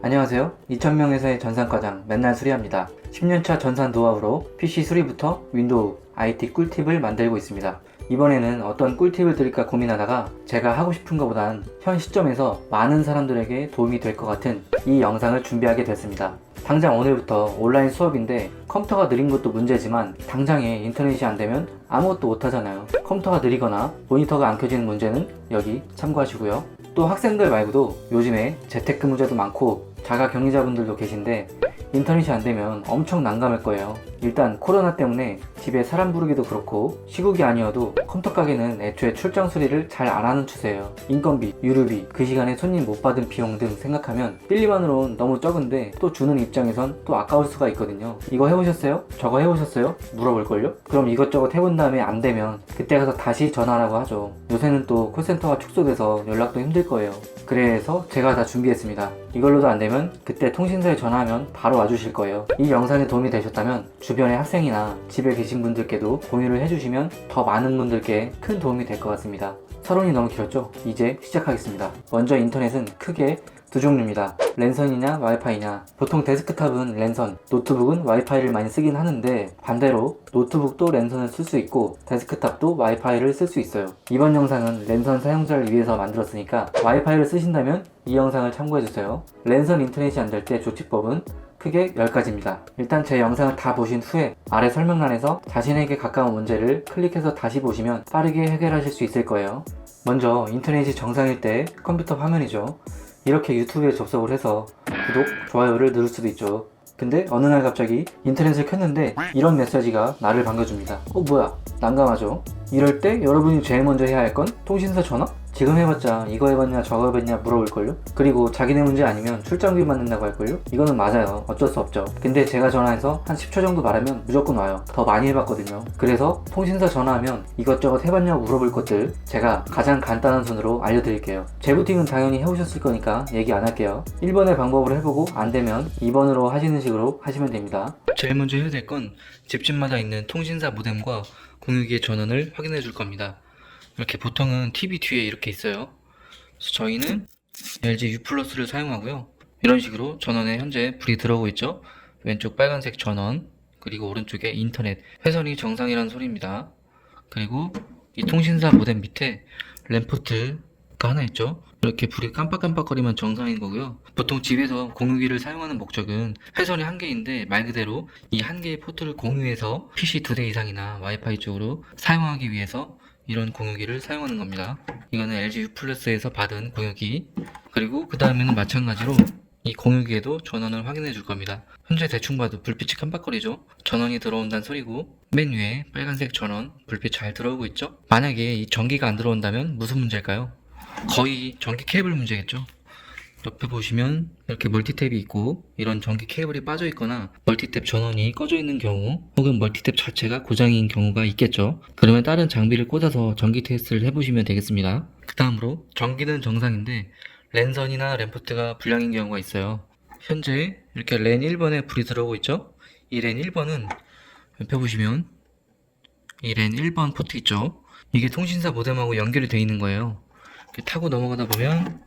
안녕하세요. 2000명에서의 전산과장 맨날 수리합니다. 10년차 전산 노하우로 PC 수리부터 윈도우, IT 꿀팁을 만들고 있습니다. 이번에는 어떤 꿀팁을 드릴까 고민하다가 제가 하고 싶은 것보단 현 시점에서 많은 사람들에게 도움이 될 것 같은 이 영상을 준비하게 됐습니다. 당장 오늘부터 온라인 수업인데 컴퓨터가 느린 것도 문제지만 당장에 인터넷이 안 되면 아무것도 못 하잖아요. 컴퓨터가 느리거나 모니터가 안 켜지는 문제는 여기 참고하시고요. 또 학생들 말고도 요즘에 재택근무자도 많고 자가격리자분들도 계신데 인터넷이 안 되면 엄청 난감할 거예요. 일단 코로나 때문에 집에 사람 부르기도 그렇고 시국이 아니어도 컴퓨터 가게는 애초에 출장 수리를 잘 안 하는 추세예요. 인건비, 유류비, 그 시간에 손님 못 받은 비용 등 생각하면 1, 2만으로는 너무 적은데 또 주는 입장에선 또 아까울 수가 있거든요. 이거 해보셨어요? 저거 해보셨어요? 물어볼걸요? 그럼 이것저것 해본 다음에 안 되면 그때 가서 다시 전화하라고 하죠. 요새는 또 콜센터가 축소돼서 연락도 힘들 거예요. 그래서 제가 다 준비했습니다. 이걸로도 안 되면 그때 통신사에 전화하면 바로 와주실 거예요. 이 영상에 도움이 되셨다면 주변의 학생이나 집에 계신 분들께도 공유를 해주시면 더 많은 분들께 큰 도움이 될 것 같습니다. 서론이 너무 길었죠? 이제 시작하겠습니다. 먼저 인터넷은 크게 두 종류입니다. 랜선이냐 와이파이냐. 보통 데스크탑은 랜선, 노트북은 와이파이를 많이 쓰긴 하는데 반대로 노트북도 랜선을 쓸 수 있고 데스크탑도 와이파이를 쓸 수 있어요. 이번 영상은 랜선 사용자를 위해서 만들었으니까 와이파이를 쓰신다면 이 영상을 참고해주세요. 랜선 인터넷이 안 될 때 조치법은 크게 10가지입니다. 일단 제 영상을 다 보신 후에 아래 설명란에서 자신에게 가까운 문제를 클릭해서 다시 보시면 빠르게 해결하실 수 있을 거예요. 먼저 인터넷이 정상일 때 컴퓨터 화면이죠. 이렇게 유튜브에 접속을 해서 구독, 좋아요를 누를 수도 있죠. 근데 어느 날 갑자기 인터넷을 켰는데 이런 메시지가 나를 반겨줍니다. 뭐야, 난감하죠? 이럴 때 여러분이 제일 먼저 해야 할 건 통신사 전화? 지금 해봤자 이거 해봤냐 저거 해봤냐 물어볼걸요? 그리고 자기네 문제 아니면 출장비 받는다고 할걸요? 이거는 맞아요. 어쩔 수 없죠. 근데 제가 전화해서 한 10초 정도 말하면 무조건 와요. 더 많이 해봤거든요. 그래서 통신사 전화하면 이것저것 해봤냐고 물어볼 것들 제가 가장 간단한 순으로 알려드릴게요. 재부팅은 당연히 해오셨을 거니까 얘기 안 할게요. 1번의 방법으로 해보고 안 되면 2번으로 하시는 식으로 하시면 됩니다. 제일 먼저 해야 될 건 집집마다 있는 통신사 모뎀과 공유기의 전원을 확인해 줄 겁니다. 이렇게 보통은 TV 뒤에 이렇게 있어요. 그래서 저희는 LG U+를 사용하고요. 이런 식으로 전원에 현재 불이 들어오고 있죠. 왼쪽 빨간색 전원, 그리고 오른쪽에 인터넷, 회선이 정상이라는 소리입니다. 그리고 이 통신사 모뎀 밑에 램포트가 하나 있죠. 이렇게 불이 깜빡깜빡거리면 정상인 거고요. 보통 집에서 공유기를 사용하는 목적은 회선이 한 개인데 말 그대로 이 한 개의 포트를 공유해서 PC 2대 이상이나 와이파이 쪽으로 사용하기 위해서 이런 공유기를 사용하는 겁니다. 이거는 LG U+에서 받은 공유기. 그리고 그 다음에는 마찬가지로 이 공유기에도 전원을 확인해 줄 겁니다. 현재 대충 봐도 불빛이 깜빡거리죠. 전원이 들어온다는 소리고 맨 위에 빨간색 전원 불빛 잘 들어오고 있죠. 만약에 이 전기가 안 들어온다면 무슨 문제일까요? 거의 전기 케이블 문제겠죠. 옆에 보시면 이렇게 멀티탭이 있고 이런 전기 케이블이 빠져 있거나 멀티탭 전원이 꺼져 있는 경우 혹은 멀티탭 자체가 고장인 경우가 있겠죠. 그러면 다른 장비를 꽂아서 전기 테스트를 해보시면 되겠습니다. 그 다음으로 전기는 정상인데 랜선이나 램포트가 불량인 경우가 있어요. 현재 이렇게 랜 1번에 불이 들어오고 있죠. 이 랜 1번은 옆에 보시면 이 랜 1번 포트 있죠. 이게 통신사 모뎀하고 연결이 되어 있는 거예요. 이렇게 타고 넘어가다 보면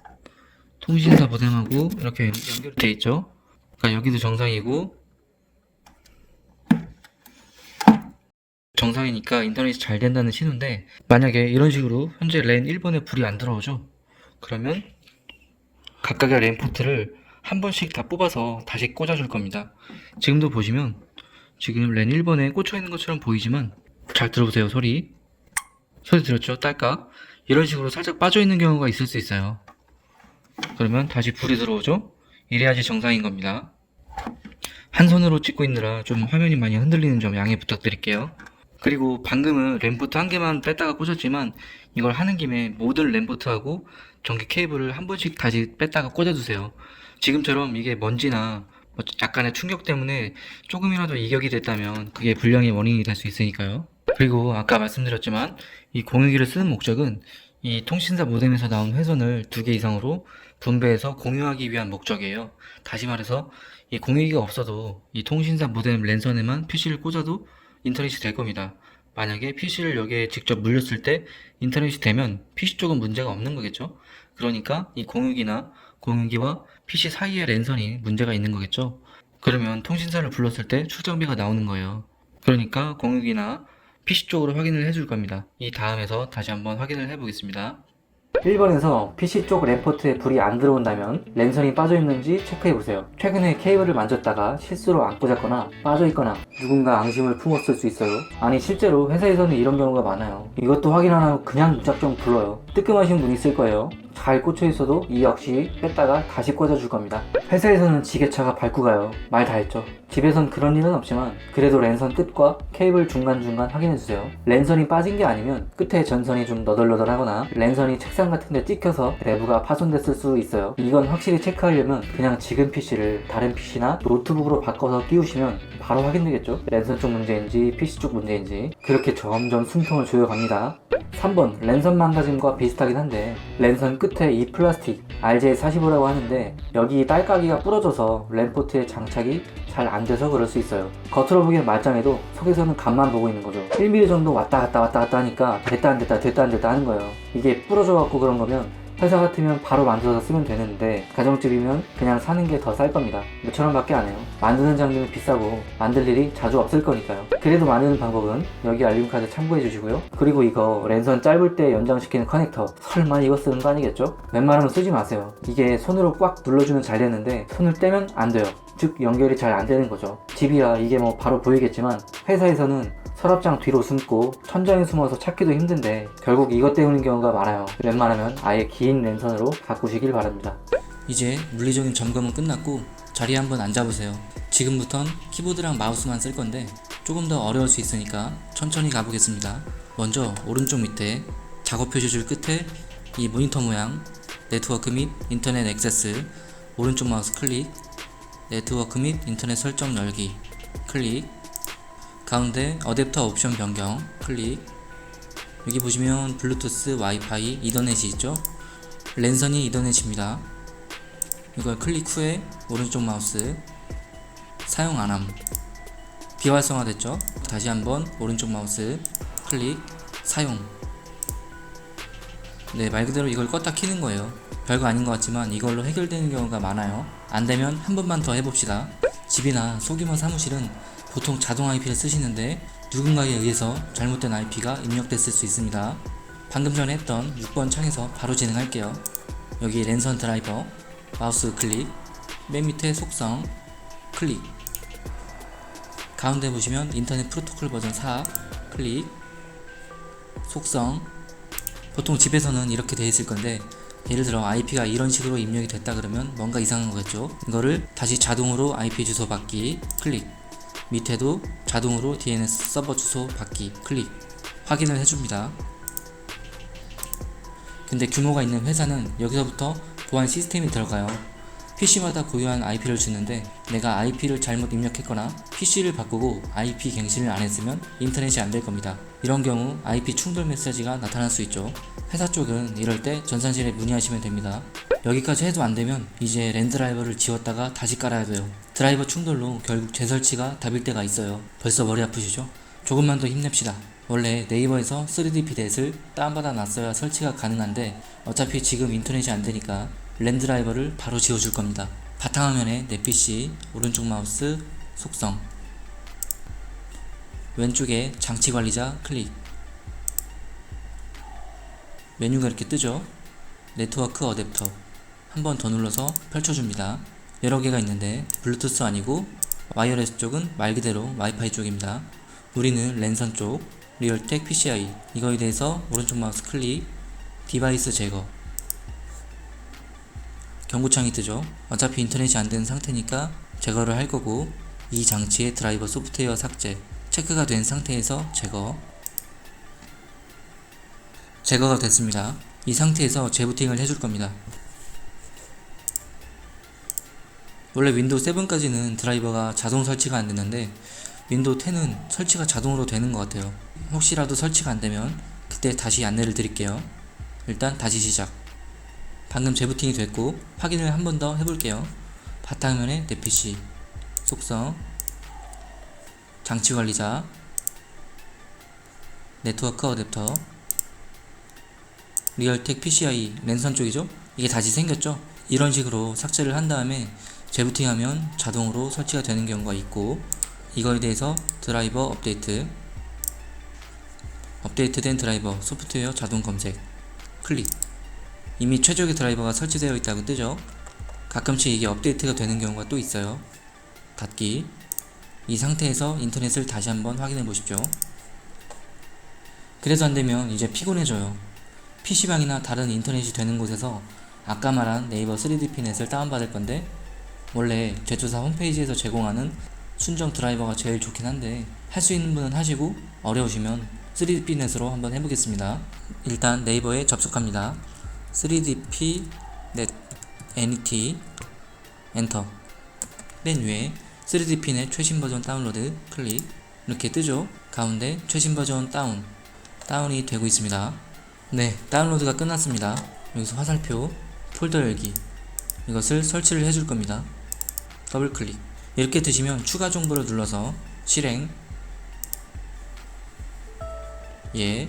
통신사 모뎀하고 이렇게 연결이 되어 있죠. 그러니까 여기도 정상이고 정상이니까 인터넷이 잘 된다는 신호인데 만약에 이런 식으로 현재 랜 1번에 불이 안 들어오죠. 그러면 각각의 랜 포트를 한 번씩 다 뽑아서 다시 꽂아줄 겁니다. 지금도 보시면 지금 랜 1번에 꽂혀 있는 것처럼 보이지만 잘 들어보세요. 소리 들었죠? 딸깍. 이런 식으로 살짝 빠져 있는 경우가 있을 수 있어요. 그러면 다시 불이 들어오죠? 이래야지 정상인 겁니다. 한 손으로 찍고 있느라 좀 화면이 많이 흔들리는 점 양해 부탁드릴게요. 그리고 방금은 램포트 한 개만 뺐다가 꽂았지만 이걸 하는 김에 모든 램포트하고 전기 케이블을 한 번씩 다시 뺐다가 꽂아주세요. 지금처럼 이게 먼지나 약간의 충격 때문에 조금이라도 이격이 됐다면 그게 불량의 원인이 될 수 있으니까요. 그리고 아까 말씀드렸지만 이 공유기를 쓰는 목적은 이 통신사 모뎀에서 나온 회선을 2개 이상으로 분배해서 공유하기 위한 목적이에요. 다시 말해서 이 공유기가 없어도 이 통신사 모뎀 랜선에만 PC를 꽂아도 인터넷이 될 겁니다. 만약에 PC를 여기에 직접 물렸을 때 인터넷이 되면 PC 쪽은 문제가 없는 거겠죠. 그러니까 이 공유기와 PC 사이에 랜선이 문제가 있는 거겠죠? 그러면 통신사를 불렀을 때 출정비가 나오는 거예요. 그러니까 공유기나 PC 쪽으로 확인을 해줄 겁니다. 이 다음에서 다시 한번 확인을 해보겠습니다. 1번에서 PC 쪽 램포트에 불이 안 들어온다면 랜선이 빠져있는지 체크해보세요. 최근에 케이블을 만졌다가 실수로 안 꽂았거나 빠져있거나 누군가 앙심을 품었을 수 있어요. 아니 실제로 회사에서는 이런 경우가 많아요. 이것도 확인 안 하고 그냥 무작정 불러요. 뜨끔하신 분 있을 거예요. 잘 꽂혀있어도 이 역시 뺐다가 다시 꽂아줄 겁니다. 회사에서는 지게차가 밟고 가요. 말 다 했죠. 집에선 그런 일은 없지만 그래도 랜선 끝과 케이블 중간중간 확인해주세요. 랜선이 빠진 게 아니면 끝에 전선이 좀 너덜너덜하거나 랜선이 책상 같은 데 찍혀서 내부가 파손됐을 수 있어요. 이건 확실히 체크하려면 그냥 지금 PC를 다른 PC나 노트북으로 바꿔서 끼우시면 바로 확인되겠죠. 랜선 쪽 문제인지 PC 쪽 문제인지. 그렇게 점점 숨통을 조여갑니다. 3번 랜선 망가짐과 비슷하긴 한데 랜선 끝에 이 플라스틱 RJ45라고 하는데 여기 딸깍이가 부러져서 랜포트에 장착이 잘 안 돼서 그럴 수 있어요. 겉으로 보기엔 말짱해도 속에서는 간만 보고 있는 거죠. 1mm 정도 왔다 갔다 하니까 됐다 안 됐다 하는 거예요. 이게 부러져 갖고 그런 거면 회사 같으면 바로 만들어서 쓰면 되는데 가정집이면 그냥 사는 게 더 쌀 겁니다. 몇천 원밖에 안 해요. 만드는 장비는 비싸고 만들 일이 자주 없을 거니까요. 그래도 만드는 방법은 여기 알림카드 참고해 주시고요. 그리고 이거 랜선 짧을 때 연장시키는 커넥터 설마 이거 쓰는 거 아니겠죠? 웬만하면 쓰지 마세요. 이게 손으로 꽉 눌러주면 잘 되는데 손을 떼면 안 돼요. 즉 연결이 잘 안 되는 거죠. 집이야 이게 뭐 바로 보이겠지만 회사에서는 서랍장 뒤로 숨고 천장에 숨어서 찾기도 힘든데 결국 이것 때문인 경우가 많아요. 웬만하면 아예 긴 랜선으로 바꾸시길 바랍니다. 이제 물리적인 점검은 끝났고 자리에 한번 앉아보세요. 지금부턴 키보드랑 마우스만 쓸 건데 조금 더 어려울 수 있으니까 천천히 가보겠습니다. 먼저 오른쪽 밑에 작업 표시줄 끝에 이 모니터 모양 네트워크 및 인터넷 액세스 오른쪽 마우스 클릭 네트워크 및 인터넷 설정 열기 클릭 가운데 어댑터 옵션 변경 클릭 여기 보시면 블루투스, 와이파이, 이더넷이 있죠? 랜선이 이더넷입니다. 이걸 클릭 후에 오른쪽 마우스 사용 안함 비활성화 됐죠? 다시 한번 오른쪽 마우스 클릭 사용 네, 말 그대로 이걸 껐다 켜는 거예요. 별거 아닌 것 같지만 이걸로 해결되는 경우가 많아요. 안되면 한 번만 더 해봅시다. 집이나 소규모 사무실은 보통 자동 IP를 쓰시는데 누군가에 의해서 잘못된 IP가 입력됐을 수 있습니다. 방금 전에 했던 6번 창에서 바로 진행할게요. 여기 랜선 드라이버 마우스 클릭 맨 밑에 속성 클릭 가운데 보시면 인터넷 프로토콜 버전 4 클릭 속성 보통 집에서는 이렇게 되어 있을 건데 예를 들어 IP가 이런 식으로 입력이 됐다 그러면 뭔가 이상한 거겠죠. 이거를 다시 자동으로 IP 주소 받기 클릭 밑에도 자동으로 DNS 서버 주소 받기 클릭 확인을 해줍니다. 근데 규모가 있는 회사는 여기서부터 보안 시스템이 들어가요. PC마다 고유한 IP를 주는데 내가 IP를 잘못 입력했거나 PC를 바꾸고 IP 갱신을 안 했으면 인터넷이 안 될 겁니다. 이런 경우 IP 충돌 메시지가 나타날 수 있죠. 회사 쪽은 이럴 때 전산실에 문의하시면 됩니다. 여기까지 해도 안 되면 이제 랜 드라이버를 지웠다가 다시 깔아야 돼요. 드라이버 충돌로 결국 재설치가 답일 때가 있어요. 벌써 머리 아프시죠? 조금만 더 힘냅시다. 원래 네이버에서 3D PDET을 다운받아 놨어야 설치가 가능한데 어차피 지금 인터넷이 안 되니까 랜 드라이버를 바로 지워줄 겁니다. 바탕화면에 내 PC, 오른쪽 마우스, 속성 왼쪽에 장치관리자 클릭 메뉴가 이렇게 뜨죠? 네트워크 어댑터 한 번 더 눌러서 펼쳐줍니다. 여러 개가 있는데 블루투스 아니고 와이어레스 쪽은 말 그대로 와이파이 쪽입니다. 우리는 랜선 쪽 리얼텍 PCI 이거에 대해서 오른쪽 마우스 클릭 디바이스 제거 경고창이 뜨죠. 어차피 인터넷이 안 되는 상태니까 제거를 할 거고 이 장치의 드라이버 소프트웨어 삭제 체크가 된 상태에서 제거가 됐습니다. 이 상태에서 재부팅을 해줄 겁니다. 원래 윈도우 7까지는 드라이버가 자동 설치가 안 되는데 윈도우 10은 설치가 자동으로 되는 것 같아요. 혹시라도 설치가 안 되면 그때 다시 안내를 드릴게요. 일단 다시 시작. 방금 재부팅이 됐고 확인을 한 번 더 해볼게요. 바탕화면에 내 PC 속성 장치관리자 네트워크 어댑터 리얼텍 PCI 랜선 쪽이죠? 이게 다시 생겼죠? 이런 식으로 삭제를 한 다음에 재부팅하면 자동으로 설치가 되는 경우가 있고, 이거에 대해서 드라이버 업데이트된 드라이버 소프트웨어 자동 검색 클릭. 이미 최적의 드라이버가 설치되어 있다고 뜨죠. 가끔씩 이게 업데이트가 되는 경우가 또 있어요. 닫기. 이 상태에서 인터넷을 다시 한번 확인해 보십시오. 그래도 안되면 이제 피곤해져요. PC방이나 다른 인터넷이 되는 곳에서 아까 말한 네이버 3DP넷을 다운받을 건데, 원래 제조사 홈페이지에서 제공하는 순정 드라이버가 제일 좋긴 한데, 할 수 있는 분은 하시고 어려우시면 3DP넷으로 한번 해보겠습니다. 일단 네이버에 접속합니다. 3DPnet NET 엔터. 맨 위에 3DPnet 최신 버전 다운로드 클릭. 이렇게 뜨죠. 가운데 최신 버전 다운이 되고 있습니다. 네, 다운로드가 끝났습니다. 여기서 화살표 폴더 열기, 이것을 설치를 해줄 겁니다. 더블 클릭. 이렇게 뜨시면 추가 정보를 눌러서 실행. 예,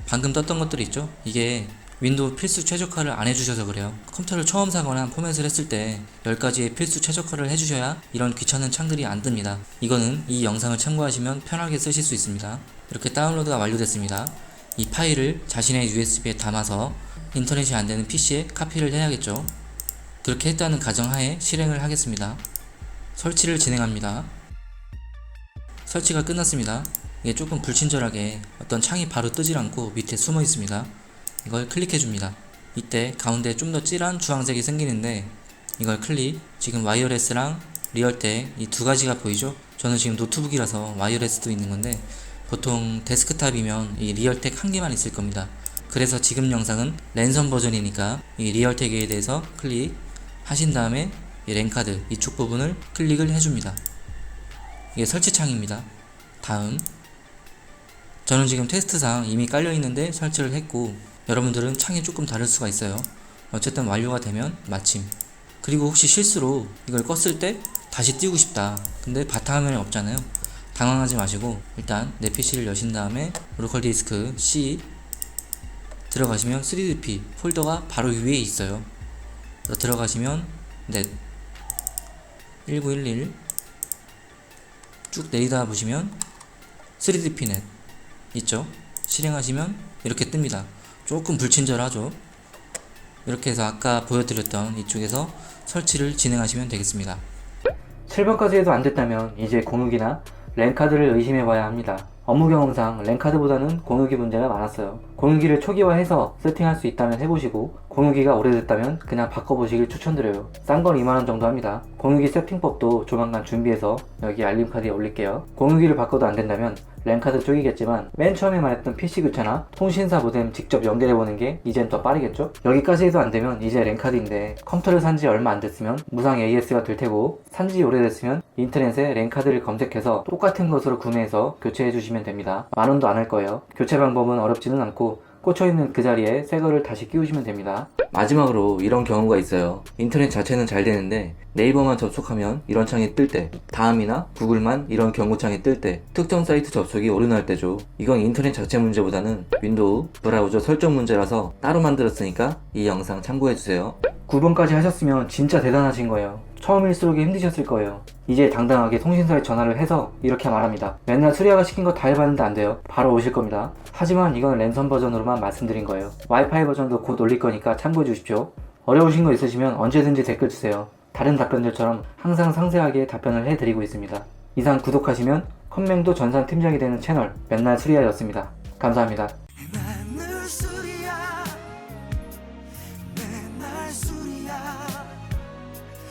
방금 떴던 것들 있죠? 이게 윈도우 필수 최적화를 안 해주셔서 그래요. 컴퓨터를 처음 사거나 포맷을 했을 때 10가지의 필수 최적화를 해주셔야 이런 귀찮은 창들이 안 뜹니다. 이거는 이 영상을 참고하시면 편하게 쓰실 수 있습니다. 이렇게 다운로드가 완료됐습니다. 이 파일을 자신의 USB에 담아서 인터넷이 안되는 PC에 카피를 해야겠죠. 그렇게 했다는 가정하에 실행을 하겠습니다. 설치를 진행합니다. 설치가 끝났습니다. 이게 조금 불친절하게 어떤 창이 바로 뜨질 않고 밑에 숨어 있습니다. 이걸 클릭해줍니다. 이때 가운데 좀 더 진한 주황색이 생기는데, 이걸 클릭. 지금 와이어레스랑 리얼텍 이 두 가지가 보이죠? 저는 지금 노트북이라서 와이어레스도 있는 건데, 보통 데스크탑이면 이 리얼텍 한 개만 있을 겁니다. 그래서 지금 영상은 랜선 버전이니까 이 리얼텍에 대해서 클릭 하신 다음에 이 랜카드 이쪽 부분을 클릭을 해줍니다. 이게 설치창입니다. 다음, 저는 지금 테스트상 이미 깔려있는데 설치를 했고, 여러분들은 창이 조금 다를 수가 있어요. 어쨌든 완료가 되면 마침. 그리고 혹시 실수로 이걸 껐을 때 다시 띄우고 싶다, 근데 바탕화면이 없잖아요. 당황하지 마시고 일단 내 PC를 여신 다음에 로컬 디스크 C 들어가시면 3DP 폴더가 바로 위에 있어요. 들어가시면 넷 1911 쭉 내리다 보시면 3DPnet 있죠? 실행하시면 이렇게 뜹니다. 조금 불친절하죠? 이렇게 해서 아까 보여드렸던 이쪽에서 설치를 진행하시면 되겠습니다. 7번까지 해도 안됐다면 이제 공유기나 랜카드를 의심해봐야 합니다. 업무 경험상 랜카드보다는 공유기 문제가 많았어요. 공유기를 초기화해서 세팅할 수 있다면 해보시고, 공유기가 오래됐다면 그냥 바꿔보시길 추천드려요. 싼 건 2만원 정도 합니다. 공유기 세팅법도 조만간 준비해서 여기 알림카드에 올릴게요. 공유기를 바꿔도 안된다면 랜카드 쪽이겠지만, 맨 처음에 말했던 PC 교체나 통신사 모뎀 직접 연결해보는 게 이젠 더 빠르겠죠? 여기까지 해도 안되면 이제 랜카드인데, 컴퓨터를 산지 얼마 안됐으면 무상 AS가 될 테고, 산지 오래됐으면 인터넷에 랜카드를 검색해서 똑같은 것으로 구매해서 교체해주시면 됩니다. 만원도 안 할 거예요. 교체 방법은 어렵지는 않고 꽂혀있는 그 자리에 새거를 다시 끼우시면 됩니다. 마지막으로 이런 경우가 있어요. 인터넷 자체는 잘 되는데 네이버만 접속하면 이런 창이 뜰 때, 다음이나 구글만 이런 경고창이 뜰 때, 특정 사이트 접속이 오류날 때죠. 이건 인터넷 자체 문제보다는 윈도우 브라우저 설정 문제라서 따로 만들었으니까 이 영상 참고해주세요. 9번까지 하셨으면 진짜 대단하신 거예요. 처음일수록 힘드셨을 거예요. 이제 당당하게 통신사에 전화를 해서 이렇게 말합니다. 맨날 수리아가 시킨 거 다 해봤는데 안 돼요. 바로 오실 겁니다. 하지만 이건 랜선 버전으로만 말씀드린 거예요. 와이파이 버전도 곧 올릴 거니까 참고해 주십시오. 어려우신 거 있으시면 언제든지 댓글 주세요. 다른 답변들처럼 항상 상세하게 답변을 해드리고 있습니다. 이상 구독하시면 컴맹도 전산 팀장이 되는 채널 맨날 수리아였습니다. 감사합니다.